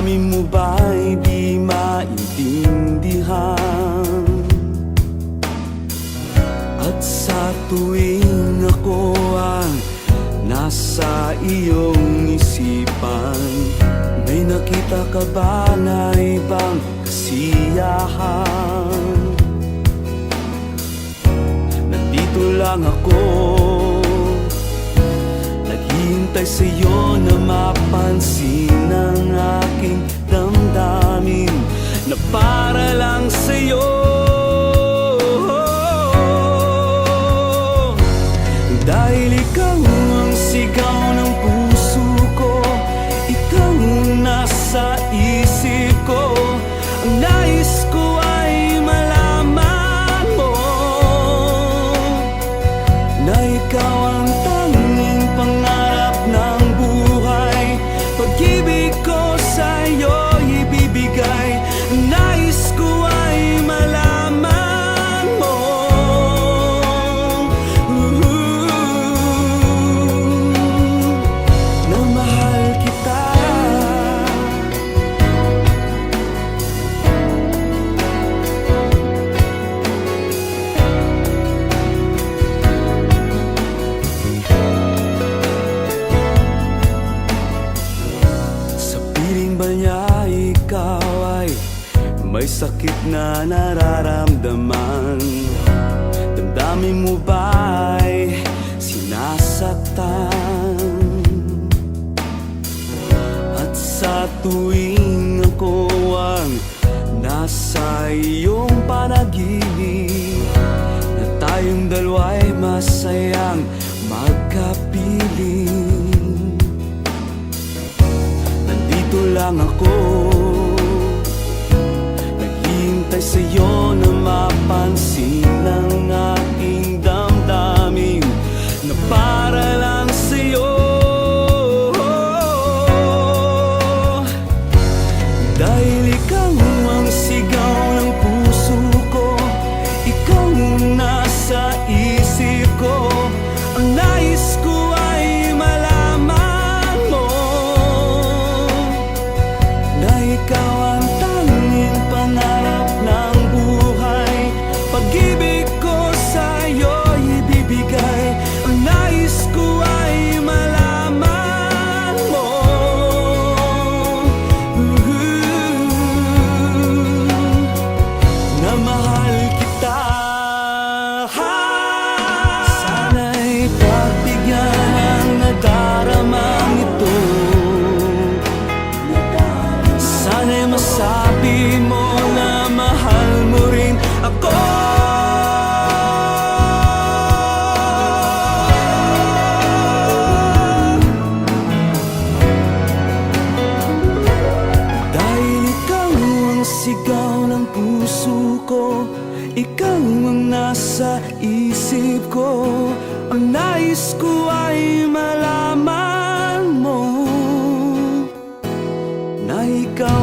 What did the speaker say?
damdamin mo ba'y di maintindihan? At sa tuwing ako ang nasa iyong isipan, may nakita ka ba na ibang kasiyahan? Nandito lang ako, naghihintay sa'yo na mapansin ang aking damdamin na para lang sa'yo. Dahil ikaw ang sigaw ng puso ko, ikaw ang nasa isip ko. Ang nais ko ay malaman mo na ikaw ang tanging pangarap ng buhay. Pag-ibig ko sa'yo ibibigay. Ang nais ko ay malaman mo na mahal kita. Sa piling ba niya ikaw ay may sakit na nararamdaman? Damdamin mo ba'y sinasaktan? At sa tuwing ako ang nasa iyong panaginip, na tayong dalawa'y masayang magkapiling, nandito lang ako, naghihintay sa'yo na mapansin ang aking damdamin na para lang sa'yo. Dahil ikaw ang sigaw ng puso ko, ikaw ang nasa isip ko. Ang nais ko ay malaman mo na ikaw ang tanging pangarap ng buhay. Pag-ibig ko sa'yo ibibigay. Ang nais ko ay malaman mo na mahal kita. Sana'y pagbigyan ang nadaramang ito. Sana'y masabi mo na mahal mo rin ako. Dahil ikaw ang sigaw ng puso ko, ikaw ang nasa isip ko. Ang nais ko ay malaman mo na ikaw